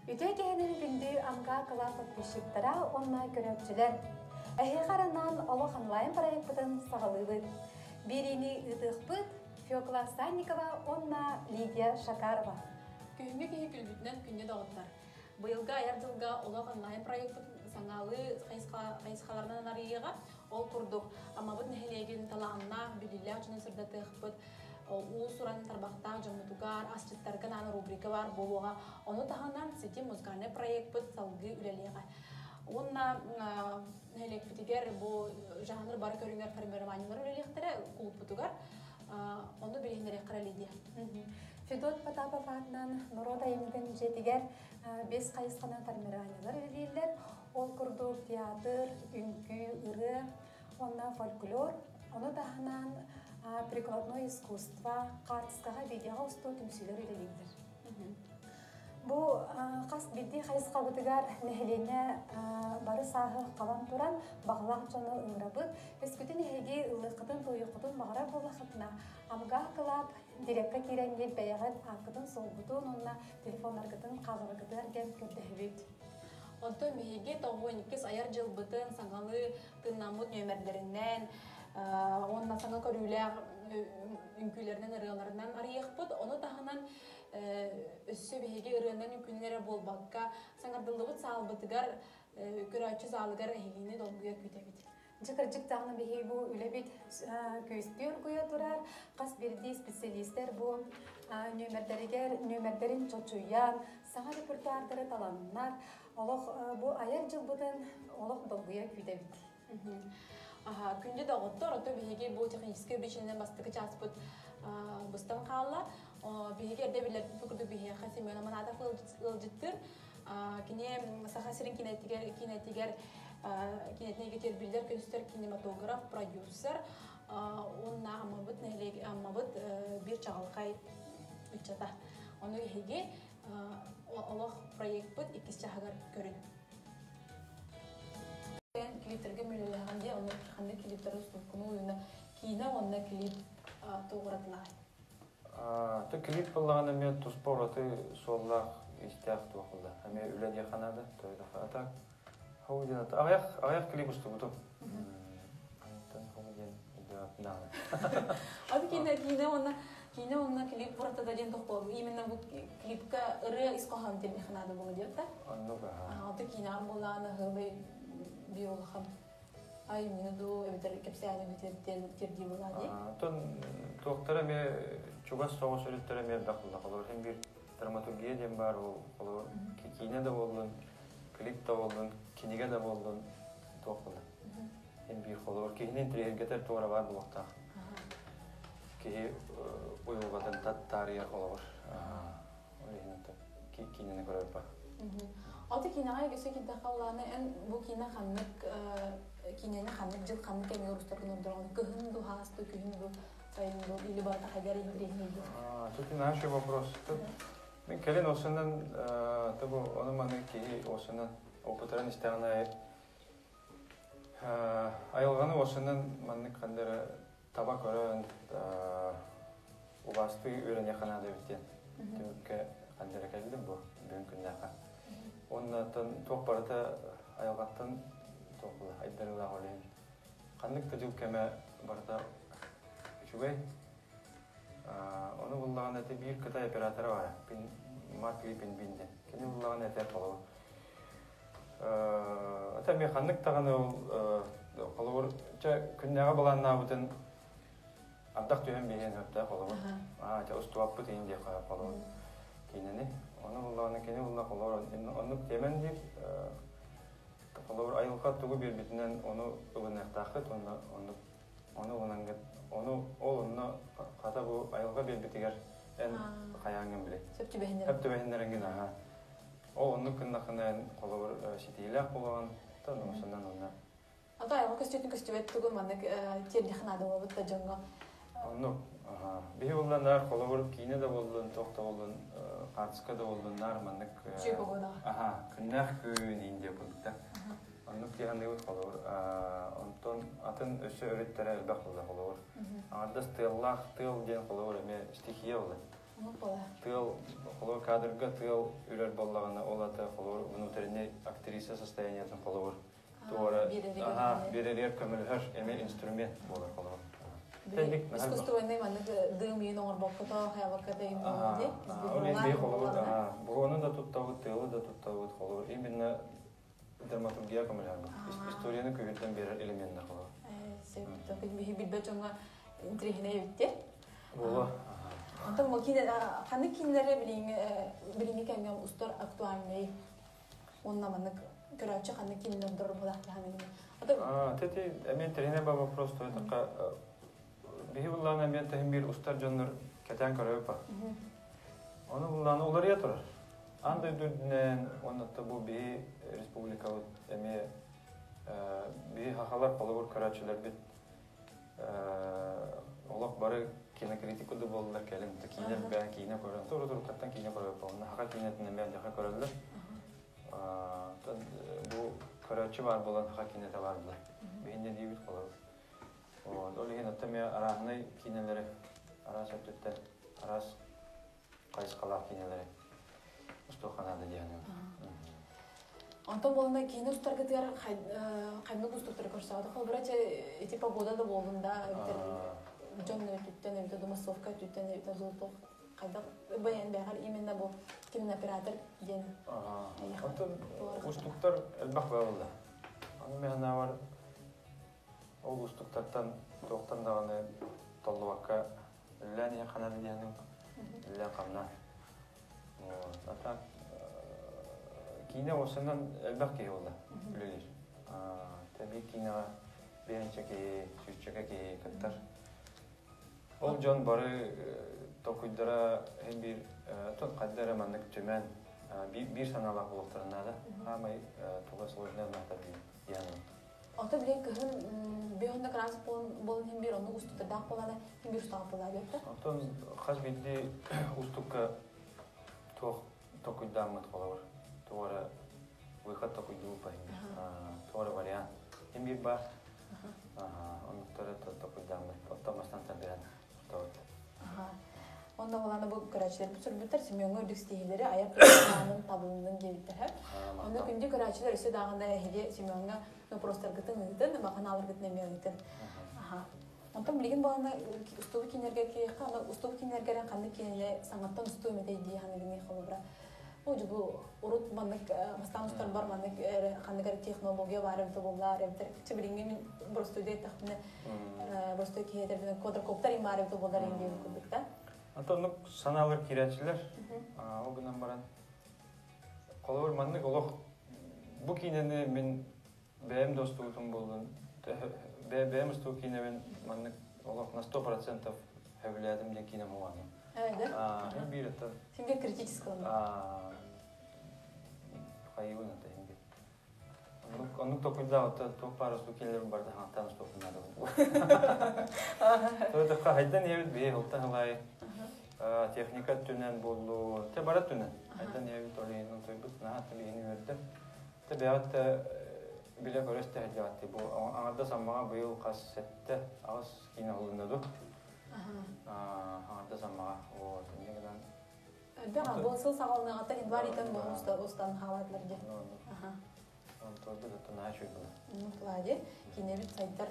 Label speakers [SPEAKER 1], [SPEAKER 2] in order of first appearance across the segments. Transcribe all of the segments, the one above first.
[SPEAKER 1] Үтө кеһенен күндү амга кыла подписчиктара онна көрөкчүлөр. Эхигаранан олох онлайн проекттын сагалыбыт. Бирини ытыхпыт Фёкла Санникова онна Лидия Шакарова.
[SPEAKER 2] Күнгө кеһи күлбүтүнөн күнне дагыттар. Быйылга аяр жылга олох онлайн проекттын саңалы кайсыкаларынан арыйга ол курдук. Амабыт нехелеген талаанна билилер жана сырдатыхпыт. У суран тарбахта жомутугар асчыттарга наны рубрика бар болуга. Ону таханан сети музыкальный проект бут салгы үлелега. Онна нелек битигер бу жанр бар көрүнгөр формированиялар үлелехтере клуб бутугар. Ону билендере каралыды.
[SPEAKER 1] Федот Потапов атынан Нурода емден жетигер бес кайысқана формированиялар үлелелер. Ол курдук театр, үнкү, ыры, онна фольклор, ону таханан прикладное искусство, картскага видеоға ұсту түмсілер үлелейдір. Бұл қас бидді қайысқа бұтығар нәхелене бары сағы қалан тұран бағылақ жоны ұңырабыт. Өскүтін әйге ұлықытын тойықытын мағыра болақытына амға қылап, дирекка керенге бәйіғат ақытын солғытын, онына телефон арқытын қағырғыты әрген көрді.
[SPEAKER 2] Онто меге тоғуын икес аяр жыл бұтын саңалы тыннамут нөмерлерінен, онна саңа көрүләр үнкүләрнән ырыаларынан арыяқпыт, оны таханан өссө беге ырыаннан үнкүләре болбакка саңардылыбыт салбытыгар көрәчү залыгар әйгене долгуя күтәбит.
[SPEAKER 1] Жыкыржык тағына беге бу үләбит көстер куя турар, қас берді специалистер бу нөмердерин чочуян, саңа репертуардары таланнар, олық бу аяр жыл бұтын олық долгуя күтәбит.
[SPEAKER 2] Күнде дағыттар, оты беге бұл технический бешенен бастығы часпыт бұстан қалла. Беге әрде білер бүкірді беге қасемена манада қылжыттыр. Кене сақасырын кинетігер кинетіне кетер білдер көністер кинематограф, продюсер. Онна амабыт бір чағылқай үтчата. Оны беге олық проект бұд 2 чағығар көрін. Клиптерге мөлелегенде оны қандай клиптер ұстыққыны ойына кейіне онына клип тоғыратылар.
[SPEAKER 3] Ты клип болғаны мен тұспа ұраты соллақ истияқ туақылды. Әме үләде қанады, тойды қатақ. Хауыден аты. Ағаяқ клип ұсты бұтым. Антын хауыден үдіғатындағы.
[SPEAKER 2] Ады кейіне онына клип бұратада ден тоқпау. Именно бұл клипка ұры исқоған терме қанады бұны дейті?
[SPEAKER 3] Аннуға.
[SPEAKER 2] Ады кейіне армолағаны ғылы биолхам ай минуду эбитер кепсяны терди булади.
[SPEAKER 3] Тон доктора ме чугас соғыс өреттері ме дақылда қалыр. Hem bir драматургия дем бар ол. Кейіне де болдың, клип та болдың, кинеге де болдың тоқылды. Hem bir қолыр. Кейінен тірергетер тоғыра бар бұлақтақ. Кейі ойылғадан тария қолыр. Кейінені көріп бар.
[SPEAKER 2] Аты кинеға егесі кенті қаланы ән бұл кине қанлық кинені қанлық жыл қанлық әме ұрыстарын ордырғаны күхін бұл хасты, күхін бұл сайын бұл или бата қайдар еңдірегінейді.
[SPEAKER 3] Тут наши вопрос. Мен келен осынан оны маны кейі осынан опытырын істеғана айылғаны осынан маны қандары таба көрін ұбасты өрін яқанады өттен. Түмікке қандары кәлді бұл бүгін күнде ақа. Оннан тоқ барыта айылғаттан тоқылы, айдарылға олейін. Қандық тұжыл кәмі барыта үшігай. Оны бұллаған әті бір қытай операторы бар. Маркли пен бинде. Кені бұллаған әті қалауы. Әті мен қандық тағаны қалауыр. Күннеға баланына бұтын ардақ түйен бейген өпті қалауы. Ұстуап бұт ең де қалауы. Кейінені. Оны бұллағына кені бұллақ қолауыр. Онық темен деп, қолауыр айылға тұғы бер бетінен оны ұғын әқтақыт, оны ұғынаңғыт. Ол оны қата бұл айылға бер бетігер ән қаяңын біле. Сөпті бәхіндерінген аға. Ол оны күннақына ән қолауыр сетейлі-ақ болған, тұр ұсынан онына.
[SPEAKER 2] Ата айылға көстетін көстебет тұғы маңық тердіқынады олабыт та жоңға.
[SPEAKER 3] Onu bir yollar kolabor kine de boldun, tokta boldun, kartska da boldun, narmanlık.
[SPEAKER 2] Çipogoda.
[SPEAKER 3] Kınnak gün indi bulutta. Onu kihan değil kolabor. Ondan atın öse öğretleri elbak oldu kolabor. Arda stillah, stil diyen kolabor eme stihiye oldu. Тыл холор кадрга тыл үлер боллагана олата холор внутренний актриса состояниятын холор. Туора берелер көмөлөр эме инструмент болар холор.
[SPEAKER 2] Искусственный маннык дым ен оңор боккото хаябакката им болди.
[SPEAKER 3] Бугонун да туттабыт, тылы да туттабыт холор. Именно драматургия көмөлөр. Историяны көбүрдөн берер элементтер холор.
[SPEAKER 2] Себептен билбет жоңга интригине өттер.
[SPEAKER 3] Була.
[SPEAKER 2] Антон мокине ханы кинлере билинге кемген устор актуальный. Онна маннык көрөчү ханы кинлер дор булакты ханы.
[SPEAKER 3] Тети эмен тренер ба вопрос то это бихуллана мен тем бир устар жоннор кетен көрөпа. Оны булланы улар ятыр. Андай дүрдүнен онда бу би республика эме би хахалар болор көрөчүлөр бит олок бары кинокритику да болдулар келим кинер бән кине көрөн туру каттан кине көрөп оны хака кинетинен мен жака көрөлдөр. Бу көрөчү бар болан хака кинете бардылар. Бенде дейбит болор. Олеген атаме араны кинелери арас өттүттер арас кайсыкалар кинелери устуханада дияны.
[SPEAKER 2] Антон болында кине устарга тыгар каймык устуктар көрсөдө. Кол бирача эти погода да болдунда жон өттүттен өтө массовка өттүттен өтө золток кайда баян бягар именно бу кинооператор ден.
[SPEAKER 3] Антон устуктар элбак болду. Аны мен бар ол устуктардан тоқтан дағаны толлуакка ләне қанады дияның лән қамна. Кейіне осынан әлбақ кей олды білелер. Тәбі кейініға бейінчеке, сүйтчеке кіттар. Ол жон бары тоқыдыра ән бір тұн қаддары мәнік төмен бір саналақ болықтарына да қамай туға сложный нақтар дияның.
[SPEAKER 2] Ото билен кыһын беонда крас болон хим бир ону устукта дак болана хим бир устак болар бетте.
[SPEAKER 3] Ото хас бидди устукка токуйдамыт колор. Тора выход токуйду па. Тора вариант. Хим бир бар. Он тора токуйдамыт. Автомастан табиран.
[SPEAKER 2] Онда боланы бу көрәчләр бу сүрбүтер семьёңга дүстейләре аяк кыйганын табылынын дебиттер. Онда күндә көрәчләр үсе дагында хеде семьёңга ну просто гытын гытын баканалар гытын эмегитен. Онда билген боланы устук кинерге кийка, устук кинерге кандай кинеле саңаттан устук метей ди ханыгыны холбра. Бу урут маннык мастамстар бар маннык кандай технология бар бит буллар бит. Чебилинге просто дей тахтыны просто киедер квадрокоптер имар бит буллар инде күбүктә.
[SPEAKER 3] Антонук саналыр кирәчләр. О гынан баран. Колор манны голох. Бу кинене мен бәем достугым булдым. Бәем достуг кине мен манны голох на 100% хәвләдем дигән кине булган. Һәм бир это.
[SPEAKER 2] Синге критический.
[SPEAKER 3] Хайван это инде. Он токуйда вот то пару стукилер барда хатан стукнады. То это хайдан явит бе халтан техника түнен болду. Те бара түнен. Хайдан явит олин то бут на хат бени верде. Те баат биле көрөстө хажат бу аңарда самага быйыл кассетте аз кине болунду. Аңарда самага о теңден.
[SPEAKER 2] Да, болсо сагалны ата инвалидтен болмуста остан халатлар же.
[SPEAKER 3] Антон да тонашуй было.
[SPEAKER 2] Ну, ладе, кинебит сайттар.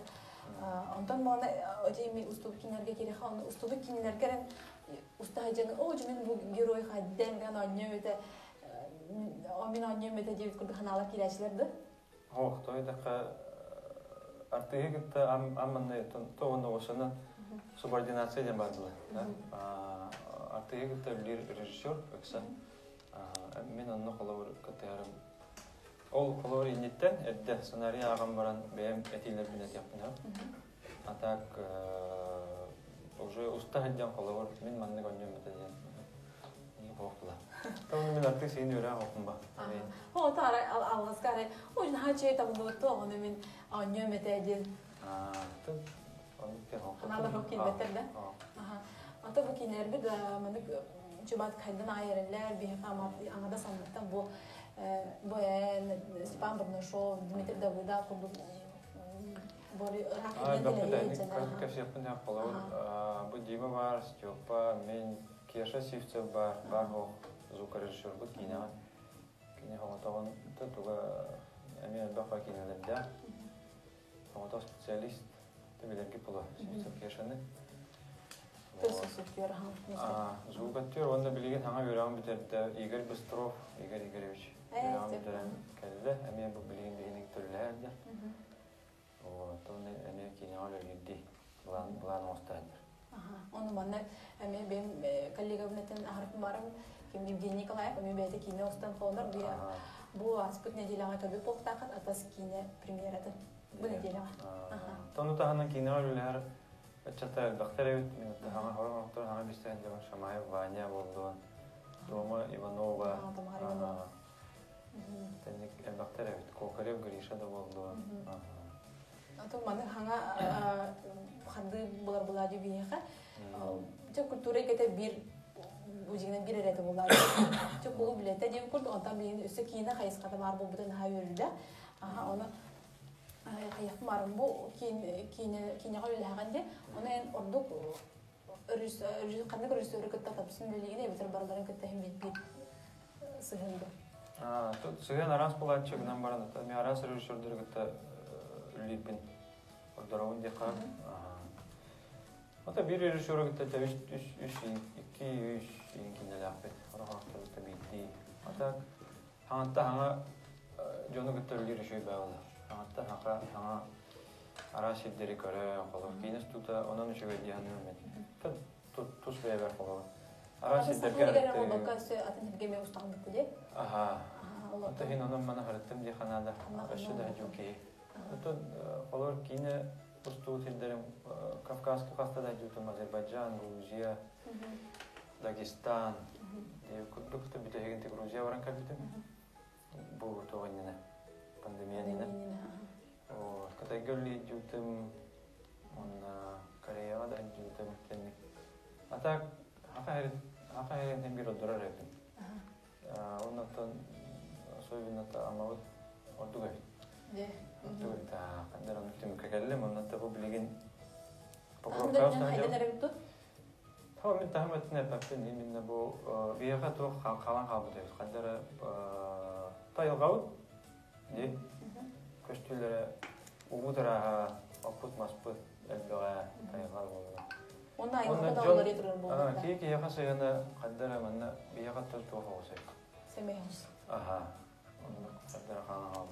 [SPEAKER 2] Антон мана ötemi уступ кинерге керек хан уступ кинерге устайжаны о мен бу герой хадден гана нөтө амин аннемете деп күрдү ханалар кирәчләрде.
[SPEAKER 3] Ох, той да артыгы та амманы тоны осына субординация ден бардылар, да? Артыгы та режиссер экса. Мен аны колор катарым. Ол колор инеттен эдде сценарий аган баран бем этилер бинет япына. А так уже устаһыдан колор мен манны гоньёмете ден. Хохла. Там мен артык сен юра хохмба.
[SPEAKER 2] О, тара алгаскары. Ой, хаче там то он мен гоньёмете ден.
[SPEAKER 3] Тын он те хохла.
[SPEAKER 2] Аналар хокин бетерде. Ата бу кинер бит маны чубат кайдан айрылар би хамат аңада санаттан бу боян Степан Бурнашов, Дмитрий Давыдов, Бори Рахмет.
[SPEAKER 3] Как все понял, половина. Будь Дима бар, Степа, мен Кеша Сивцев бар хо звукорежиссер бут кинега. Кине хоготогон туга эме бака кинелерде. Хоготог специалист тебелерге була Сивцев Кешаны.
[SPEAKER 2] Төсөсөтөр
[SPEAKER 3] Звукатер онда билеген хаңа өрәм битерде Игорь Быстров, Игорь Игоревич. Өрәм битерен келде, эме бу билеген бигенең төрләрдә. Вот, он эме кинега легенди. Булан остадыр.
[SPEAKER 2] Оны манна эме бем коллегамнан ахыртын барым ким Евгений Николаев эме бете кине остан колдар бу аспыт неделяга көбү поктакат атас кине премьерады. Бу неделяга.
[SPEAKER 3] Тону тахана кинелер чата бактерия мен тахана хорактар хана бистен де Шамаев Ваня болду. Тома Иванова. Тенник бактерия Кокарев Гриша да болду.
[SPEAKER 2] Ато маны хаңа ханды булар булади бияха. Чөк культура кете бир үзеңнән бир эрәте булар. Чөк булу билете дип күрдү, антан бин үсө кийине хайыската бар бу бүтән хәйүрдә. Аны хаяк марым бу кийине гөлләгәндә, аны ордук өрүс кандай көрүсөрү кытта тапсын билегине битер барларын кытта һәм бит сыгынды.
[SPEAKER 3] Тут сыгын арас булат чыгынан барында. Мен арас режиссерлер кытта Липин ордоровын декар. Ата бир режиссер кытта 2-3 кинелер апет. Орактар кытта битти. Ата хаңа жону кытта режиссер байлы. Ата хаңа арас иддери көрө колор. Кинес тута онун үчүгө дияны мен. Тус бебер колор. Арас иддерге
[SPEAKER 2] бакасы атынга устан битти.
[SPEAKER 3] Ата хин онун мана хараттым ди ханада. Ашыда жуки. Это колор кине усту тилдерим Кавказский хастада жутум Азербайджан, Грузия, Дагестан. И кудукта битеген те Грузия варан кабитем. Бу тогонина пандемиянина. О, ката гөлли жутум он Кореяга да жутум тенник. Ата афайрен тембир одурар эпин. Оннотон особенно та амавут ордугай. Tuota, kandaran nyt käkelle, mutta tapu bilgin
[SPEAKER 2] Покровка устан.
[SPEAKER 3] Хоо мен таамат нэпапэн минь бо виага то халан хабуд кандара тайлгау ни көстүлөр угудара апут маспут элбага тайлгау.
[SPEAKER 2] Онда айгында доллар етер болду.
[SPEAKER 3] Кийки яхасыгына кандара манна виага то хоосай.
[SPEAKER 2] Семейс.
[SPEAKER 3] Кандара халан хабуд.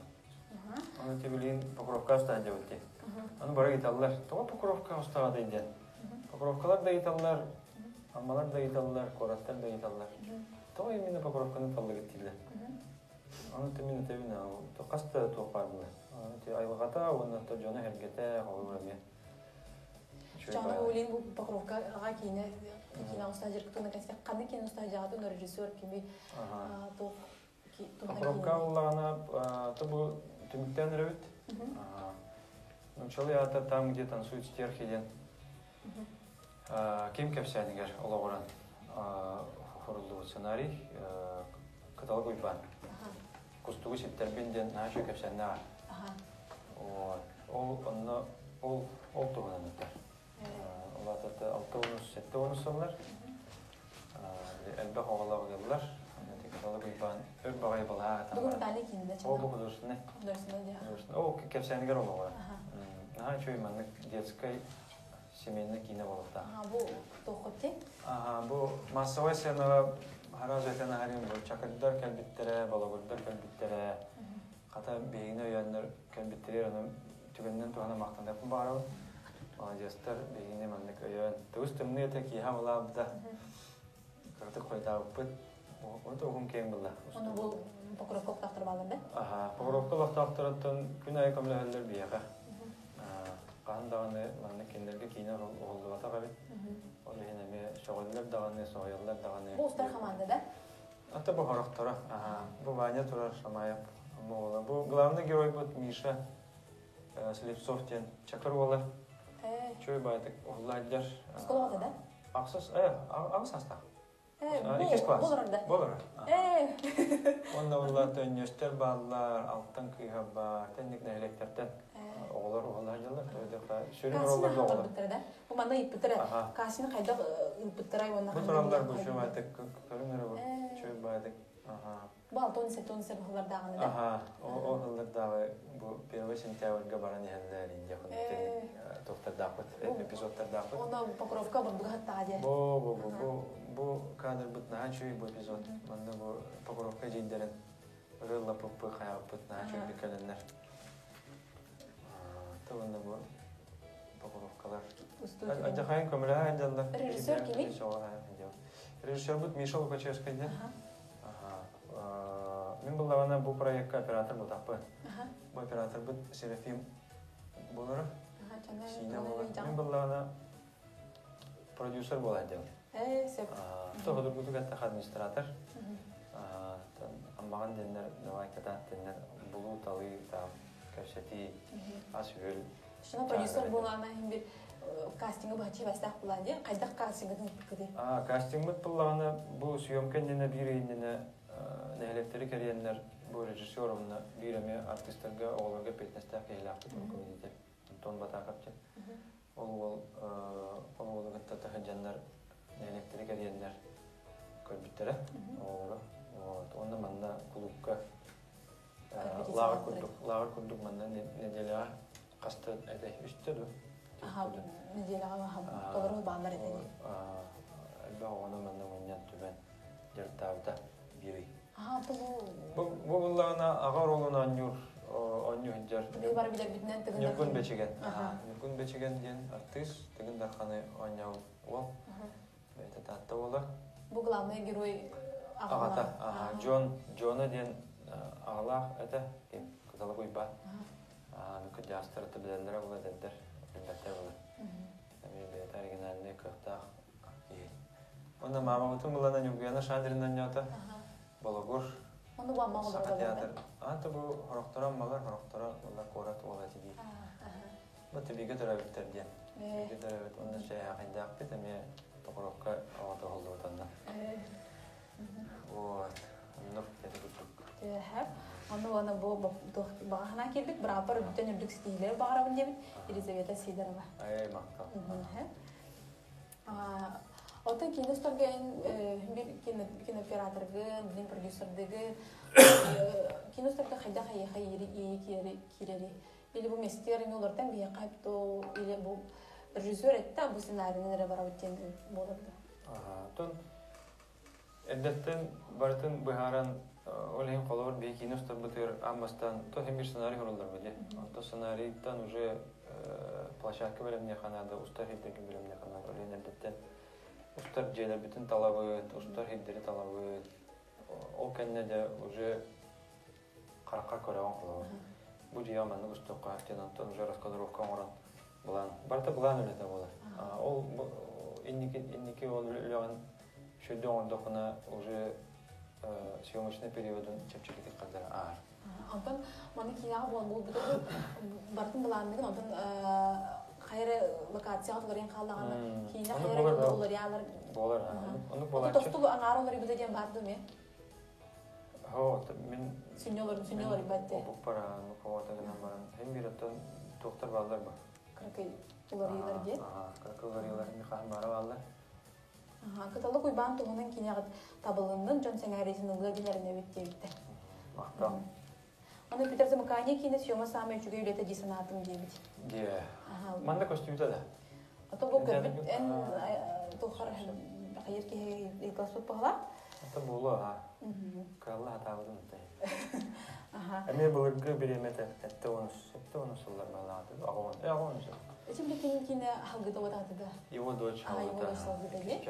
[SPEAKER 3] Аны тибилин Покровка устан жабыты. Аны бара гиталлар. Тога Покровка устага дейди. Покровкалар да гиталлар, аммалар да гиталлар, кораттар да гиталлар. Тога именно Покровканы таллы гиттилер. Аны темин тебина, то каста то бардылар. Ти айлагата, оны то жона хергете, хойураме.
[SPEAKER 2] Жана улин бу Покровкага кине устан жерктуна кайсы каны кине устан жагаты режиссер кими то
[SPEAKER 3] Покровка улана то бу Тимтен ревит. Начали это там, где танцуют стерхи. Ким Кепсянигер, Ологоран, хорулу сценарий, каталог Уйбан. Кустугу сеттербинден нашу Кепсянна. Ол тугунан өтер. Олар тата 6-7 онусонлар. Элбе хоголог еллар. Каталог Уйбан. Өк багай бала.
[SPEAKER 2] Бүгүн дали кинде чана.
[SPEAKER 3] О бу художественный. О, Кепсянигер Ологоран. Чуй маннык детской семейный кино болот.
[SPEAKER 2] Бу тохотти.
[SPEAKER 3] Бу массовый сцена харажетен харин бу чакырдар келбиттере, балагырдар келбиттере, ката бейине өйөндөр келбиттере аны түгөндөн тугана мактандап барып. Молодецтер бейине маннык өйөн. Түз түмне теки хавлабда. Ката койдап бут. Ото хүн кем булла.
[SPEAKER 2] Аны бу Покровка тактыр балында.
[SPEAKER 3] Покровка тактырдан күн ай камлалар бияга. Кандаганы манны киндерге кинер олдуга тагабы. Ол эне шөгөллөр даганы, сояллар даганы.
[SPEAKER 2] Бу устар команда да?
[SPEAKER 3] Ата бу характара. Бу Ваня Турар Шамаев. Бу главный герой бут Миша Слепцов тен Чакырвала. Чөй байтык оллайдар.
[SPEAKER 2] Сколода да?
[SPEAKER 3] Аксас, Аксаста. İkiz klas.
[SPEAKER 2] Olur orada.
[SPEAKER 3] Olur.
[SPEAKER 2] Ee,
[SPEAKER 3] Onda tönjöster bağlar, alttan kıyha var, tenlik nehleklerden oğlar yıllar. Sürüm
[SPEAKER 2] Kasını
[SPEAKER 3] oralarda
[SPEAKER 2] halar
[SPEAKER 3] oğlar.
[SPEAKER 2] bitirdi. Bu manda ip bitirdi.
[SPEAKER 3] Aha.
[SPEAKER 2] Kasını kayda bitiray ona.
[SPEAKER 3] Bu taraflar bu şu madde körümleri bu. Çöy bağdık. Aha.
[SPEAKER 2] Bu 6-17 hıllar dağını da.
[SPEAKER 3] Aha. O hıllar dağı bu 1 sentyavrga baran yerler ince kılık. Doktor dağıt. Epizodlar dağıt.
[SPEAKER 2] Ona Покровка burada hatta hadi.
[SPEAKER 3] Bu kadar butna çöy bu epizod. Bunda bu Покровка jinderen. Rılla pıppı kaya butna çöy bir kalenler. Tavanda bu Покровкалар. Ancak hayın kömürler hayıncalar.
[SPEAKER 2] Rejissör kimi?
[SPEAKER 3] Rejissör bu Миша Лукачевскийdi. Мен бұл лавана бұл проектқа оператор бұл тақпы. Бұл оператор бұл Серафим болары. Мен бұл лавана продюсер бұл әдел. Тоғыдыр бұдық әтті администратор. Амбаған денлер, давай кәдат денлер, бұлу талы, көшеті, ас өл.
[SPEAKER 2] Шына продюсер болғана бір кастингі бағычы бастақ бұланды. Қайдақ кастингідің күді?
[SPEAKER 3] Кастинг бұд бұл лавана бұл съемкен дене бір үйіндені нәйлектері кәриенлер бұл режиссерымны биреме артистерге оғыларға петнестәк ейлақты көмедеді. Тон батақапты. Ол оғылығытта тәхінжанлар нәйлектері кәриенлер көрбіттері оғылығы. Онда манда клубқа лағыр күрдік манда неделеға қасты әді үстеді.
[SPEAKER 2] Неделеға толырғы бағындар етеді.
[SPEAKER 3] Әлбә оғаны манда мұниян түбен жертауда бири. Bu bunlarına ağır olan anyu hıncar.
[SPEAKER 2] Bir var bilir bitinen tıgınlar.
[SPEAKER 3] Nürgün beçigen. Nürgün beçigen diyen artist. Tıgınlar kanı anyu ol. Beyte tatta ola.
[SPEAKER 2] Bu главный герой
[SPEAKER 3] Ağata. John'a diyen ağla ete. Kızalı kuyba. Mümkün jastırıtı bilenlere ola dediler. Bilmette ola. Beyte originalini kıhta. Onda mama bütün bunlardan yürgüyana şandirinden yata. Балагур.
[SPEAKER 2] Onu bu amma olur da
[SPEAKER 3] Teatr. Anta bu horoktora malar horoktora valla korat ola tibi. Bu tibi götürebilir diye. Götürebilir. Onda şey hakkında yaptı da mi Покровка avata oldu orada. Вот. Nuk dedi bu.
[SPEAKER 2] Hep. Onu bu bağına geldik. Beraber bütün yürüdük stili bağırabın diyebit. Elizaveta Sidorova.
[SPEAKER 3] Ay maktal.
[SPEAKER 2] Hep. Otan киностарга bir кинооператорга, bir продюсердеги киностарга хайда хайри кирери. Или bu mesleğin olurdan bir kayıptı, или bu rejissör etti, bu senaryo'nun nereye varabıttığını bulurdu.
[SPEAKER 3] Ton eddetten barıtın biharan olayın kolor bir kinostar biter amastan to hem bir senaryo olurlar bile. To senaryodan уже площадка bölümüne kanada, usta hildeki bölümüne kanada olayın eddetten Ustar şeyler bütün talabı, ustar hidleri talabı. O kendine de уже karakar koreyan kulağı. Bu cihamanlık usta kahvetten antan уже раскадровка oran bulan. Barta bulan öyle de olur. O inniki ol ölen şöyle ondakına уже съемочный периодun çepçilik kadar ağır.
[SPEAKER 2] Antan mana kinağı bu bartın bulanlığı antan hayır lokasyon kalağına kina hayır olur yalar.
[SPEAKER 3] Bolar. Onu bolar.
[SPEAKER 2] Tostu angaroları bir de diyen vardı mı?
[SPEAKER 3] Ha, min
[SPEAKER 2] Sünyoları battı.
[SPEAKER 3] Bu para, bu kavata gelen baran. Hem bir atan doktor bağlar mı?
[SPEAKER 2] Kırkı yıllar diye.
[SPEAKER 3] Kırkı yıllar hem bir kahve bara bağlar.
[SPEAKER 2] Kıtalı kuyban tuğunun kinağı tabalından John Sengares'in ılgılarına bitti.
[SPEAKER 3] Maktal.
[SPEAKER 2] Onu Peter Zamkanya kine siyoma sami üçüge ülete sanatım diye bitti.
[SPEAKER 3] Diye. Manda kostümde de.
[SPEAKER 2] Atau bu köpüt en tuhar hayır ki ilkas tut pahala.
[SPEAKER 3] Ata bulu ha. Krallı hata buldum da. Ama bulurgu bir yemete ette onu sular bağladı. Ağon.
[SPEAKER 2] Şimdi kine halgıda o da da.
[SPEAKER 3] Yo doç halgıda.
[SPEAKER 2] Yo doç halgıda ye.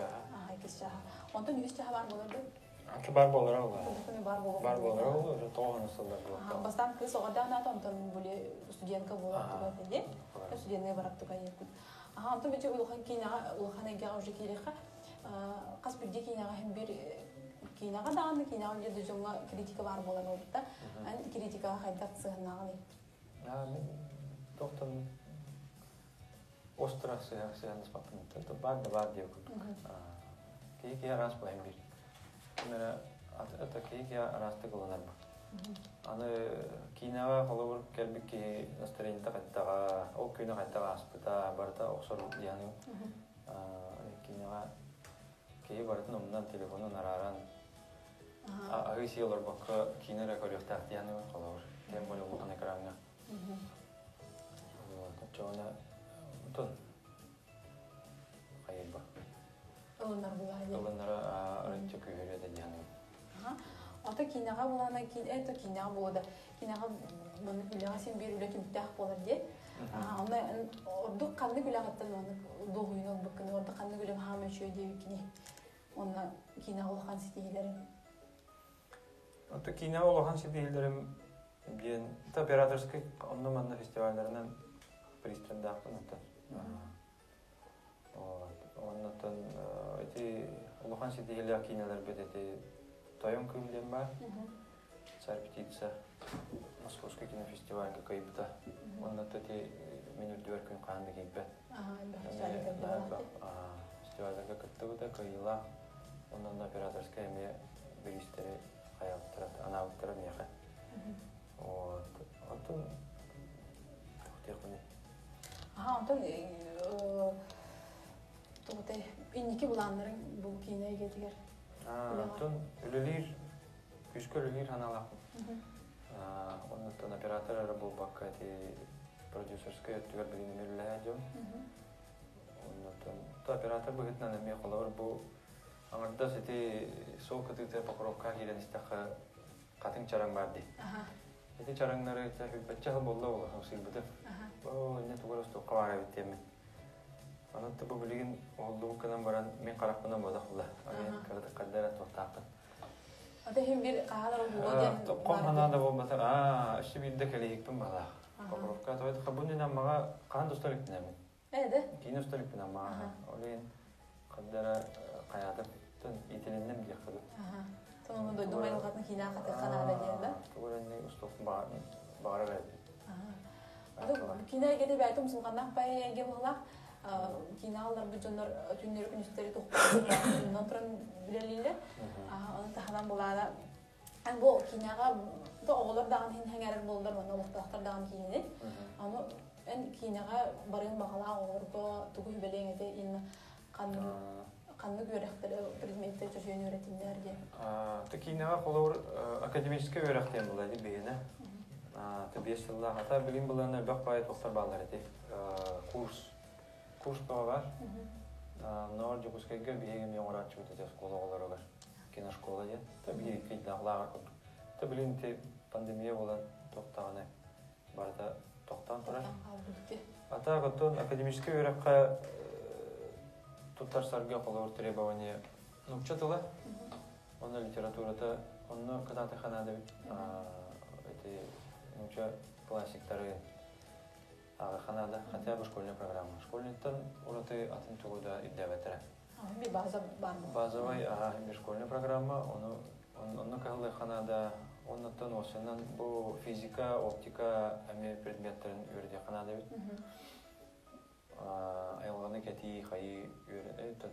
[SPEAKER 2] Kişa. Ondan yüz çağ var bulurdu.
[SPEAKER 3] Ata bar bolar ola.
[SPEAKER 2] Bar
[SPEAKER 3] bolar ola. Toğunu sular bu.
[SPEAKER 2] Bastan kız orada na ondan böyle studentka bulardı da diye. Studentne bıraktı kayıp. Antam bir ulhan kina ulhan ega уже киреха кас бирде кинага hem bir кинага дааны кинага же дужуңа критика бар болан олда ан критикага хайдак сыгнагы
[SPEAKER 3] я доктор острасы сыгнас папын то бар диyor. Ki раз по hem bir Мера ата кейк я расты кыланар бу. Аны кинага холовор келбик ки настроение кайтага, ол күнү кайтага аспыта барда оксор дияны. Кинага кей бардын ондан телефонун араран. Ага сиолор бакка кинера көрөктак дияны холовор. Тем более бу экранга. Вот, чона тон. Кайба.
[SPEAKER 2] Олондар булайды.
[SPEAKER 3] Олоннара арынча көйөрөдө дияны.
[SPEAKER 2] Ата кинага булана это кинага булда. Кинага бу үлага сен бир үлө кимтах болар ди. Аны ордук канды үлагаттан аны догуйнол буккын орда канды үлөм хам өчө деп кини. Онна кинага улхан ситилерин.
[SPEAKER 3] Ата кинага улхан ситилерин биен та операторский онноманна фестивальдарынан пристандактын ата. Оннотон эти улхан ситилер киналар бедети Тоем кымден бар. Царь птица. Московский кинофестиваль какой-то. Он на тоте минут 2 күн канды кейпе. Фестивальда как-то вот кайла. Он на операторская эме беристери хаяттырат, аналогтары меха. Вот. Антон техни.
[SPEAKER 2] Антон тоте инники буланларын бу кинеге кетигер.
[SPEAKER 3] Антон үлелер, күшкө үлелер ханалақ. Оннан операторы бұл баққа продюсерская түгер білін үлелі әдем. Оннан оператор бұғытнан әме қолауыр бұл аңырда сәте сол күтікті пақыровқа келен істақы қатын чараң барды. Эти чараңнары бәтчі қыл болды олы, осыл бұды. Әне тұғыр ұсты қавара біттемін. Анатты бұл білген олды бұқынан баран мен қарақпынан бодақ бұла. Ағайын кәрді қаддара тоқтақын.
[SPEAKER 2] Ата хем бір қағалар болден.
[SPEAKER 3] Тоққом қанада болбатыр. Үші білді кәлейікпін бағақ. Қоқырыққа тойды қабынын амаға қан достарықпын әмін.
[SPEAKER 2] Әді?
[SPEAKER 3] Кейін достарықпын амаға. Олейін қаддара қаядым. Төн етеліннен бе қыды.
[SPEAKER 2] Сонымен дойды майылғатын кейна қатыр қанада дейді?
[SPEAKER 3] Тұғырынне ұстоқтың бағара бәрді.
[SPEAKER 2] Кейна егеде бәйтім сұлғанақ бәй әге болақ. Киналар бүджондар түннөр күнүстери тоқтарынан тұрын білелілер. Оны тахадан болада. Бұл кинаға оғылар даған хәңәрір болдар, оны олықтақтар даған кейіне. Аны кинаға барын бағала оғырға тұғы білеңеде ені қанны көріқтері предметтер жүрген өретімдер де.
[SPEAKER 3] Кинаға қолауыр академический өріқтен болады бейіні. Бес жылда ата білім бұланы бақ байы тоқтар бағалар еді. Курс бар. Нор жукускайга биегем яңаратчы өтөтө школа оларга. Киношкола де. Таби кыйдагылар курдук. Таби те пандемия болан токтаганы барда токтан турар. Ата готон академический өрөккө туттарсарга колор требование нукчатыла. Оны литературада, оны кататыханада эти нукча классиктары Ханада, хотя бы школьная программа. Школьниктан ураты атын тугуда иддебетре.
[SPEAKER 2] Bir baza var mı?
[SPEAKER 3] Базовый, bir школьная программа. Onu kahlı Ханада, ondan osından bu fizika, optika, emi предметтерин öğredi Ханада bit. Ayollarına keti, hayı öğredi.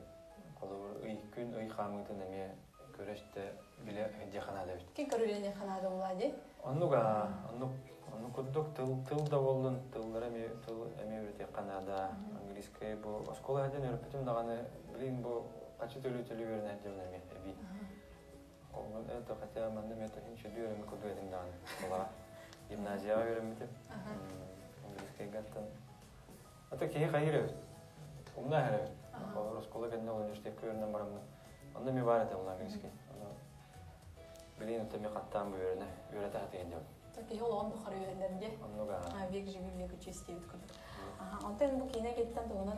[SPEAKER 3] Kolur, gün, xamıdın emi göreşte bile hediye Ханада bit.
[SPEAKER 2] Kim körülene Xanada oladı?
[SPEAKER 3] Onu kurduk tıl da oldun, tıllar emi öğreti Kanada, İngilizce bu şkola hedin öğretim dağını bilin bu kaçı türlü öğrenen edemler mi ebi. Onun eto hatta mandım eto hiç diyor emi kudu edin dağını şkola. Gimnaziya öğrenmedim. İngilizce gattan. Hatta ki hayır evet. Umna her evet. O şkola kendine üniversite öğrenen var mı? Onda mi var etem İngilizce. Bilin eto mi kattan bu öğrete hatayın diyor.
[SPEAKER 2] Tabii yol on buxarı öğrenlerinde.
[SPEAKER 3] Anlaga.
[SPEAKER 2] Vek jibi vek uçesti bit kurduk. Anten bu kine gitten doğunan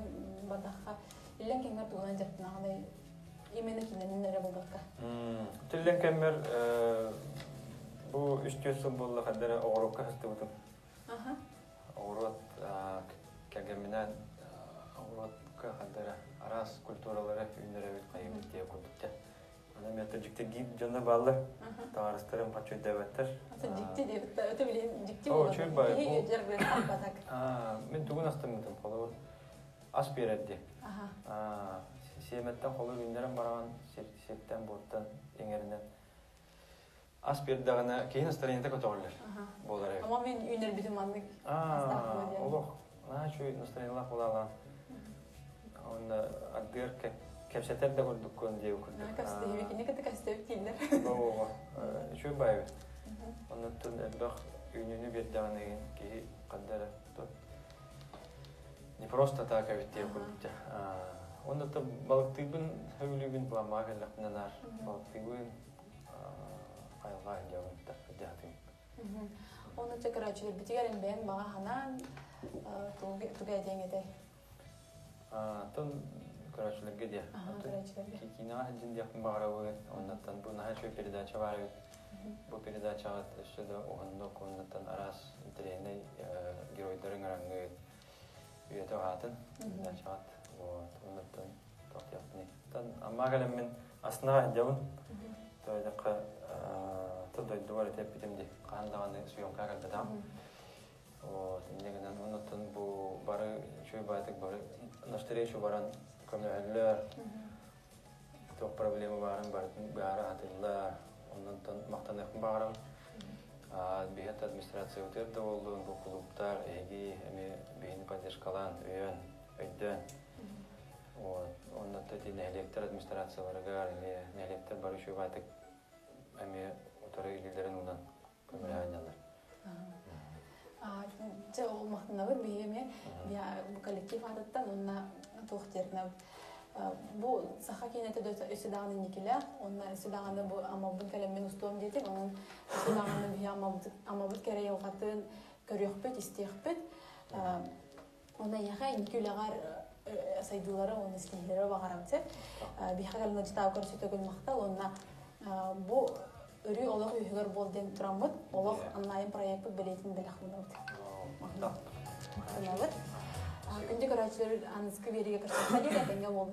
[SPEAKER 2] bardaqa illen kengar doğunan jattına hani yemene kinenin nere buldakka.
[SPEAKER 3] Tillen kemer bu üstüyüsü bolla kadar Avrupa hastı buldum. Avrupa kegeminden Avrupa kadar aras külturaları ünlere bir kayıp diye kurduk. Anam yatırcıkta giyip canına bağlı. Tarihlerin paçoy devletler.
[SPEAKER 2] Aslında ciddi devletler öte bileyim ciddi
[SPEAKER 3] olur. O çok bay.
[SPEAKER 2] İyi cerber batak.
[SPEAKER 3] Ben tuğun astım dedim. Kolor as bir eddi. Siyemetten kolu günlerim baravan sirkten borttan eŋerinden. As bir dağına keyin ıstarıyında kötüğürler. Bolar ev.
[SPEAKER 2] Ama men üner bitim anlık.
[SPEAKER 3] Олох. Şu настроениялар булалар. Onda adger kepseter de gördük kon diye okuduk.
[SPEAKER 2] Кастеви, кине кете кастеви киллер.
[SPEAKER 3] Ооба. Şu bayı. Ondan elbaq ününü bir dağına ki kadar tut. Не просто так ведь я куртя. Onda da balıktığın hövlüğün bu ama gelaknanar. Balıktığın ayılğa cevap da jahatın.
[SPEAKER 2] Onu çekaraçlar bitigerin ben bağa hanan tuga dengede.
[SPEAKER 3] Ton karaçlar gidiyor. Kina hacin yakın bağırıyor. Ondan bu naha şu передача var. Bu передача işte de ondan aras treni геройдарын arangı üyete hatın. Çat ondan tot yapni. Tan amma gelemin aslında javun. Toyda toyda duvar tepitimdi. Kandanı suyonka kaldım. O dinlegen ondan bu barı şu baytık barı nasteriye varan kameralar. Çok problemi varın barı hatırlar. Ondan maktanık barım. Bihat administrasiya ötürde oldu bu kulüpler egi beni поддержкалан öydön. Ondan da dinleyecekler administrasiyaları gar dinleyecekler barı şu baytık otarı ilgilerin ondan kameralar.
[SPEAKER 2] Це olmaktan var beyime ya bu kolektif adattan onna tohterna bu saha kinete de ösüdağının nikile onna ösüdağında bu ama bu kalemin ustom dedik onun ösüdağının bir ama bu kere yılgatın körüyüpet istiyüpet ona yaha nikülegar saydıları onun istihleri bağıramtı bir hakalına citav karşıta gülmakta onna bu örü olaq ühüger bolden turamıt olaq anlayın proyekti biletin bilahmınavdı. Anladık. Günde kararçıları anızkı veriye karşı. Hadi de denge oldu.